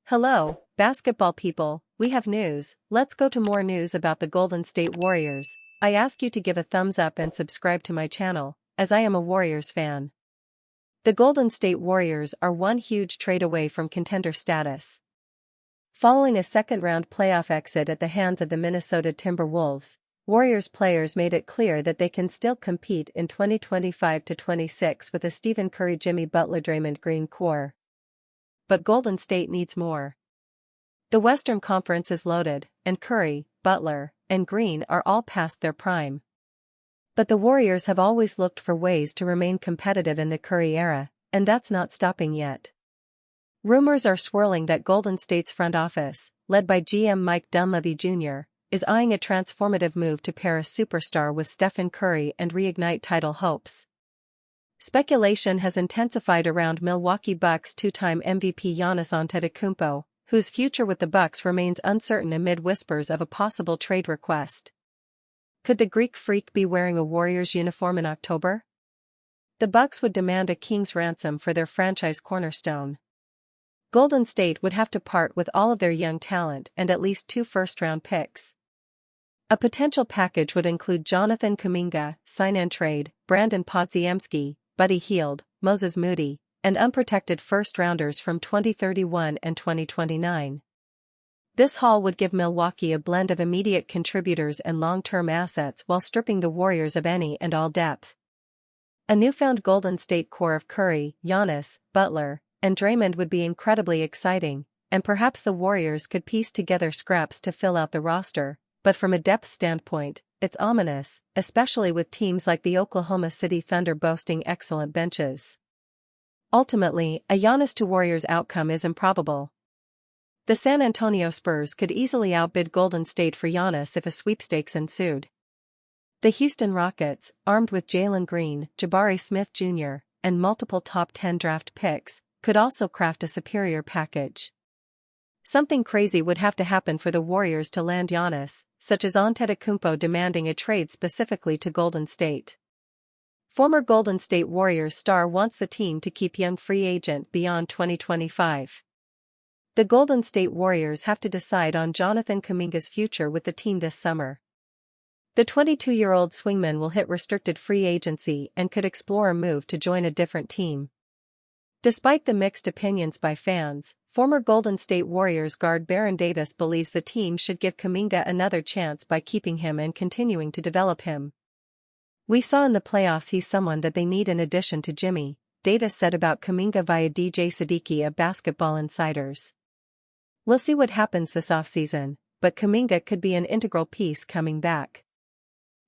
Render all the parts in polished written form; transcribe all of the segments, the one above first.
Hello, basketball people, we have news. Let's go to more news about the Golden State Warriors. I ask you to give a thumbs up and subscribe to my channel, as I am a Warriors fan. The Golden State Warriors are one huge trade away from contender status. Following a second-round playoff exit at the hands of the Minnesota Timberwolves, Warriors players made it clear that they can still compete in 2025-26 with a Stephen Curry, Jimmy Butler, Draymond Green core. But Golden State needs more. The Western Conference is loaded, and Curry, Butler, and Green are all past their prime. But the Warriors have always looked for ways to remain competitive in the Curry era, and that's not stopping yet. Rumors are swirling that Golden State's front office, led by GM Mike Dunleavy Jr., is eyeing a transformative move to pair a superstar with Stephen Curry and reignite title hopes. Speculation has intensified around Milwaukee Bucks two-time MVP Giannis Antetokounmpo, whose future with the Bucks remains uncertain amid whispers of a possible trade request. Could the Greek Freak be wearing a Warriors uniform in October? The Bucks would demand a king's ransom for their franchise cornerstone. Golden State would have to part with all of their young talent and at least 2 first-round picks. A potential package would include Jonathan Kuminga, sign-and-trade, Brandon Podziemski, Buddy Hield, Moses Moody, and unprotected first-rounders from 2031 and 2029. This haul would give Milwaukee a blend of immediate contributors and long-term assets while stripping the Warriors of any and all depth. A newfound Golden State core of Curry, Giannis, Butler, and Draymond would be incredibly exciting, and perhaps the Warriors could piece together scraps to fill out the roster, but from a depth standpoint, it's ominous, especially with teams like the Oklahoma City Thunder boasting excellent benches. Ultimately, a Giannis to Warriors outcome is improbable. The San Antonio Spurs could easily outbid Golden State for Giannis if a sweepstakes ensued. The Houston Rockets, armed with Jalen Green, Jabari Smith Jr., and multiple top 10 draft picks, could also craft a superior package. Something crazy would have to happen for the Warriors to land Giannis, such as Antetokounmpo demanding a trade specifically to Golden State. Former Golden State Warriors star wants the team to keep young free agent beyond 2025. The Golden State Warriors have to decide on Jonathan Kuminga's future with the team this summer. The 22-year-old swingman will hit restricted free agency and could explore a move to join a different team. Despite the mixed opinions by fans, former Golden State Warriors guard Baron Davis believes the team should give Kuminga another chance by keeping him and continuing to develop him. "We saw in the playoffs he's someone that they need in addition to Jimmy," Davis said about Kuminga via DJ Siddiqui of Basketball Insiders. "We'll see what happens this offseason, but Kuminga could be an integral piece coming back.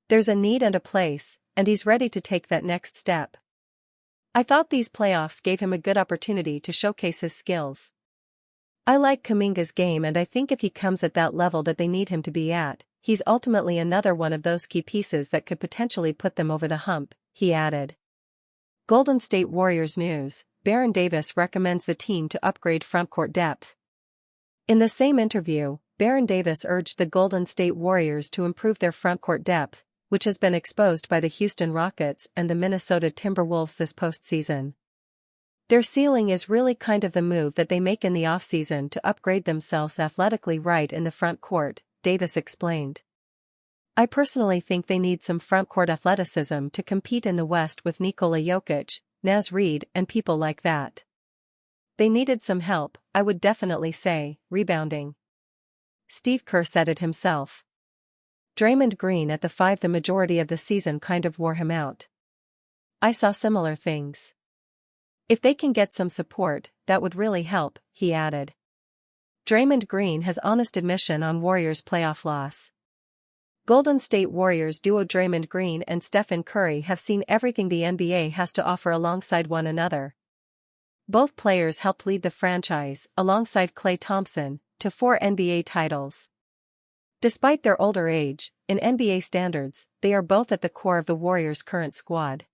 There's a need and a place, and he's ready to take that next step. I thought these playoffs gave him a good opportunity to showcase his skills. I like Kuminga's game and I think if he comes at that level that they need him to be at, he's ultimately another one of those key pieces that could potentially put them over the hump," he added. Golden State Warriors news: Baron Davis recommends the team to upgrade frontcourt depth. In the same interview, Baron Davis urged the Golden State Warriors to improve their frontcourt depth, which has been exposed by the Houston Rockets and the Minnesota Timberwolves this postseason. "Their ceiling is really kind of the move that they make in the offseason to upgrade themselves athletically right in the front court," Davis explained. "I personally think they need some front-court athleticism to compete in the West with Nikola Jokic, Naz Reid and people like that. They needed some help, I would definitely say, rebounding. Steve Kerr said it himself. Draymond Green at the 5 the majority of the season kind of wore him out. I saw similar things. If they can get some support, that would really help," he added. Draymond Green has honest admission on Warriors' playoff loss. Golden State Warriors duo Draymond Green and Stephen Curry have seen everything the NBA has to offer alongside one another. Both players helped lead the franchise, alongside Klay Thompson, to 4 NBA titles. Despite their older age, in NBA standards, they are both at the core of the Warriors' current squad.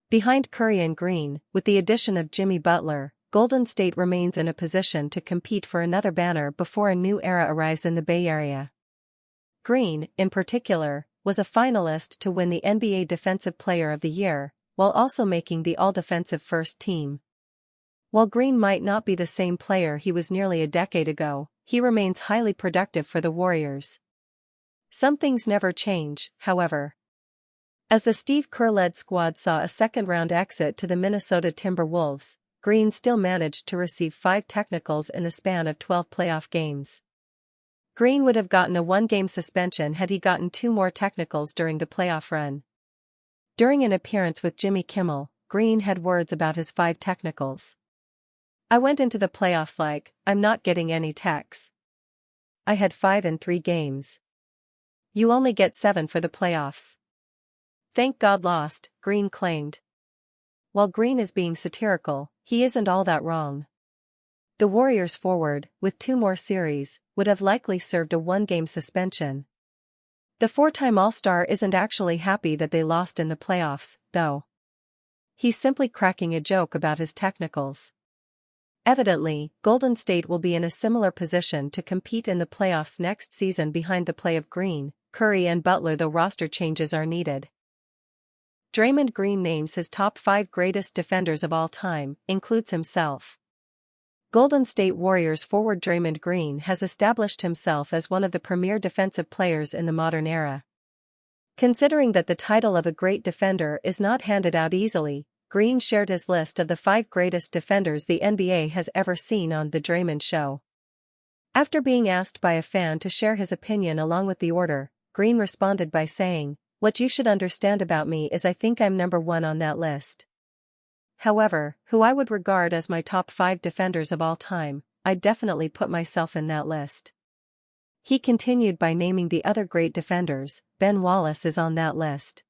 Behind Curry and Green, with the addition of Jimmy Butler, Golden State remains in a position to compete for another banner before a new era arrives in the Bay Area. Green, in particular, was a finalist to win the NBA Defensive Player of the Year, while also making the all-defensive first team. While Green might not be the same player he was nearly a decade ago, he remains highly productive for the Warriors. Some things never change, however. As the Steve Kerr-led squad saw a second-round exit to the Minnesota Timberwolves, Green still managed to receive 5 technicals in the span of 12 playoff games. Green would have gotten a 1-game suspension had he gotten 2 more technicals during the playoff run. During an appearance with Jimmy Kimmel, Green had words about his 5 technicals. "I went into the playoffs like, I'm not getting any techs. I had 5 in 3 games. You only get 7 for the playoffs. Thank God lost," Green claimed. While Green is being satirical, he isn't all that wrong. The Warriors forward, with 2 more series, would have likely served a 1-game suspension. The 4-time All-Star isn't actually happy that they lost in the playoffs, though. He's simply cracking a joke about his technicals. Evidently, Golden State will be in a similar position to compete in the playoffs next season behind the play of Green, Curry and Butler, though roster changes are needed. Draymond Green names his top 5 greatest defenders of all time, includes himself. Golden State Warriors forward Draymond Green has established himself as one of the premier defensive players in the modern era. Considering that the title of a great defender is not handed out easily, Green shared his list of the 5 greatest defenders the NBA has ever seen on The Draymond Show. After being asked by a fan to share his opinion along with the order, Green responded by saying, "What you should understand about me is I think I'm number 1 on that list. However, who I would regard as my top 5 defenders of all time, I'd definitely put myself in that list." He continued by naming the other great defenders. Ben Wallace is on that list.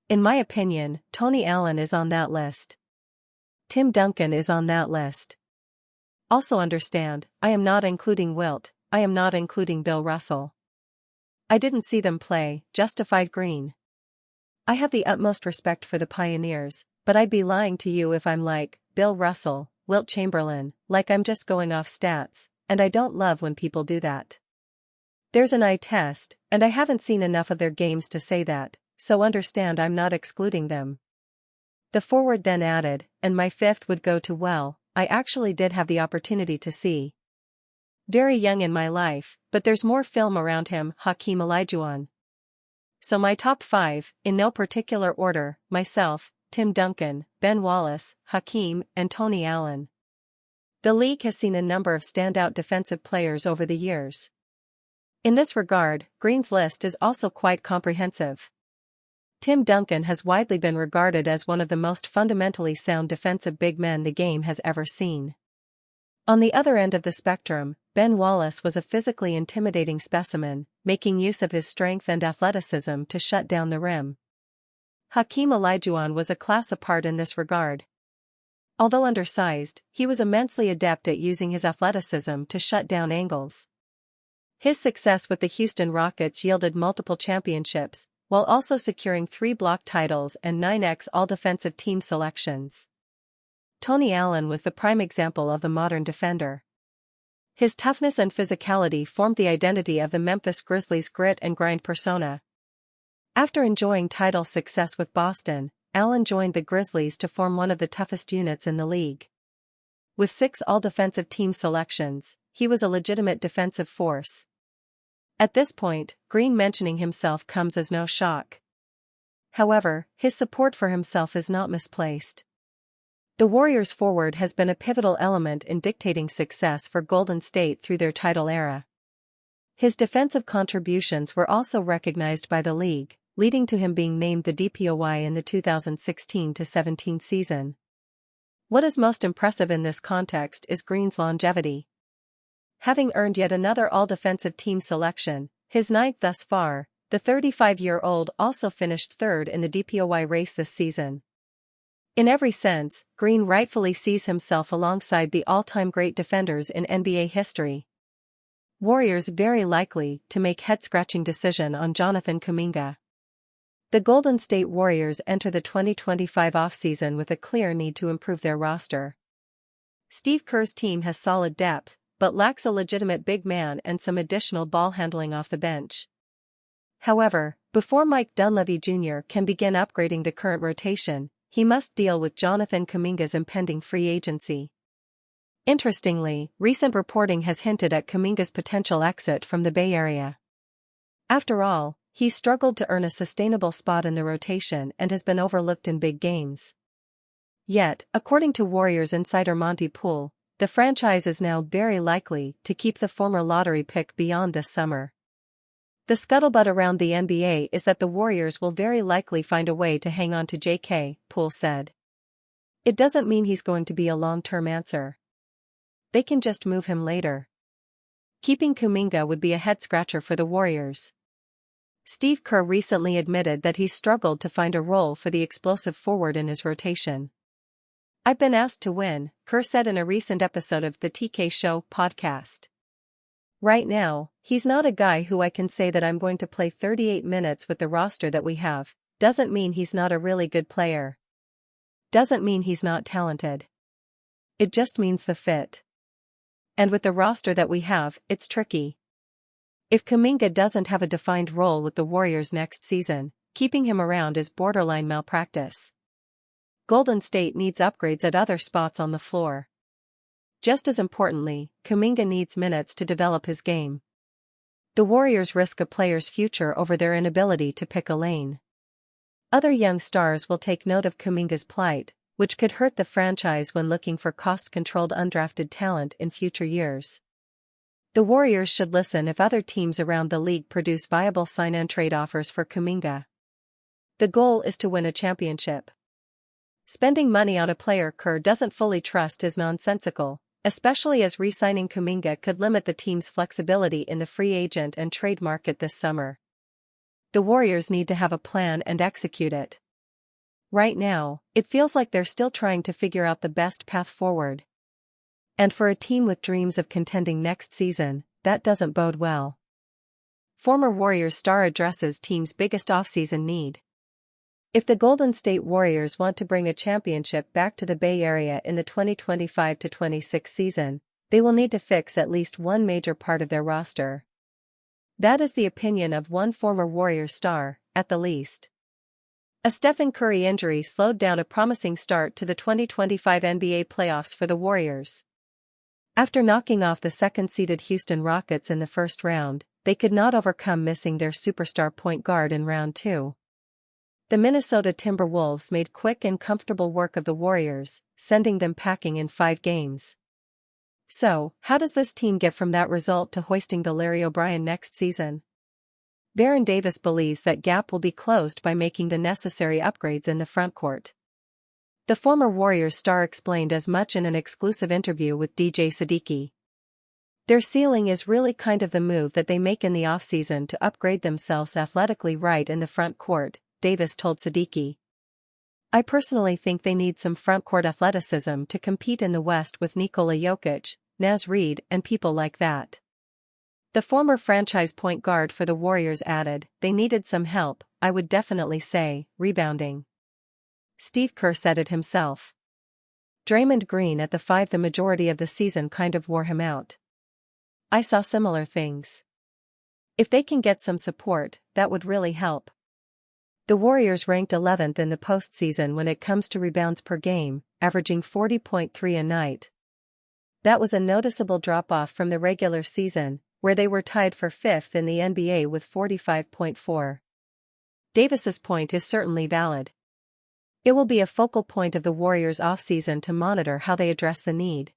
In my opinion, Tony Allen is on that list. Tim Duncan is on that list. Also understand, I am not including Wilt, I am not including Bill Russell. I didn't see them play, justified Green. I have the utmost respect for the Pioneers, but I'd be lying to you if I'm like, Bill Russell, Wilt Chamberlain, like I'm just going off stats, and I don't love when people do that. There's an eye test, and I haven't seen enough of their games to say that, so understand I'm not excluding them. The forward then added, and my 5th would go to well, I actually did have the opportunity to see. Very young in my life, but there's more film around him, Hakeem Olajuwon. So my top 5, in no particular order, myself, Tim Duncan, Ben Wallace, Hakeem, and Tony Allen. The league has seen a number of standout defensive players over the years. In this regard, Green's list is also quite comprehensive. Tim Duncan has widely been regarded as one of the most fundamentally sound defensive big men the game has ever seen. On the other end of the spectrum, Ben Wallace was a physically intimidating specimen, making use of his strength and athleticism to shut down the rim. Hakeem Olajuwon was a class apart in this regard. Although undersized, he was immensely adept at using his athleticism to shut down angles. His success with the Houston Rockets yielded multiple championships, while also securing 3 block titles and 9x All-Defensive Team selections. Tony Allen was the prime example of the modern defender. His toughness and physicality formed the identity of the Memphis Grizzlies' grit and grind persona. After enjoying title success with Boston, Allen joined the Grizzlies to form one of the toughest units in the league. With 6 all-defensive team selections, he was a legitimate defensive force. At this point, Green mentioning himself comes as no shock. However, his support for himself is not misplaced. The Warriors forward has been a pivotal element in dictating success for Golden State through their title era. His defensive contributions were also recognized by the league, leading to him being named the DPOY in the 2016-17 season. What is most impressive in this context is Green's longevity. Having earned yet another all-defensive team selection, his 9th thus far, the 35-year-old also finished 3rd in the DPOY race this season. In every sense, Green rightfully sees himself alongside the all-time great defenders in NBA history. Warriors very likely to make head-scratching decision on Jonathan Kuminga. The Golden State Warriors enter the 2025 offseason with a clear need to improve their roster. Steve Kerr's team has solid depth, but lacks a legitimate big man and some additional ball handling off the bench. However, before Mike Dunleavy Jr. can begin upgrading the current rotation, he must deal with Jonathan Kuminga's impending free agency. Interestingly, recent reporting has hinted at Kuminga's potential exit from the Bay Area. After all, he's struggled to earn a sustainable spot in the rotation and has been overlooked in big games. Yet, according to Warriors insider Monty Poole, the franchise is now very likely to keep the former lottery pick beyond this summer. The scuttlebutt around the NBA is that the Warriors will very likely find a way to hang on to JK, Poole said. It doesn't mean he's going to be a long-term answer. They can just move him later. Keeping Kuminga would be a head-scratcher for the Warriors. Steve Kerr recently admitted that he struggled to find a role for the explosive forward in his rotation. "I've been asked to win," Kerr said in a recent episode of the TK Show podcast. "Right now, he's not a guy who I can say that I'm going to play 38 minutes with the roster that we have. Doesn't mean he's not a really good player. Doesn't mean he's not talented. It just means the fit. And with the roster that we have, it's tricky. If Kuminga doesn't have a defined role with the Warriors next season, keeping him around is borderline malpractice. Golden State needs upgrades at other spots on the floor. Just as importantly, Kuminga needs minutes to develop his game. The Warriors risk a player's future over their inability to pick a lane. Other young stars will take note of Kuminga's plight, which could hurt the franchise when looking for cost-controlled undrafted talent in future years. The Warriors should listen if other teams around the league produce viable sign-and-trade offers for Kuminga. The goal is to win a championship. Spending money on a player Kerr doesn't fully trust is nonsensical, especially as re-signing Kuminga could limit the team's flexibility in the free agent and trade market this summer. The Warriors need to have a plan and execute it. Right now, it feels like they're still trying to figure out the best path forward. And for a team with dreams of contending next season, that doesn't bode well. Former Warriors star addresses team's biggest offseason need. If the Golden State Warriors want to bring a championship back to the Bay Area in the 2025-26 season, they will need to fix at least one major part of their roster. That is the opinion of one former Warriors star, at the least. A Stephen Curry injury slowed down a promising start to the 2025 NBA playoffs for the Warriors. After knocking off the second-seeded Houston Rockets in the first round, they could not overcome missing their superstar point guard in round 2. The Minnesota Timberwolves made quick and comfortable work of the Warriors, sending them packing in 5 games. So, how does this team get from that result to hoisting the Larry O'Brien next season? Baron Davis believes that gap will be closed by making the necessary upgrades in the frontcourt. The former Warriors star explained as much in an exclusive interview with DJ Siddiqui. Their ceiling is really kind of the move that they make in the offseason to upgrade themselves athletically right in the front court, Davis told Siddiqui. I personally think they need some frontcourt athleticism to compete in the West with Nikola Jokic, Naz Reid and people like that. The former franchise point guard for the Warriors added, they needed some help, I would definitely say, rebounding. Steve Kerr said it himself. Draymond Green at the 5 the majority of the season kind of wore him out. I saw similar things. If they can get some support, that would really help. The Warriors ranked 11th in the postseason when it comes to rebounds per game, averaging 40.3 a night. That was a noticeable drop-off from the regular season, where they were tied for 5th in the NBA with 45.4. Davis's point is certainly valid. It will be a focal point of the Warriors' offseason to monitor how they address the need.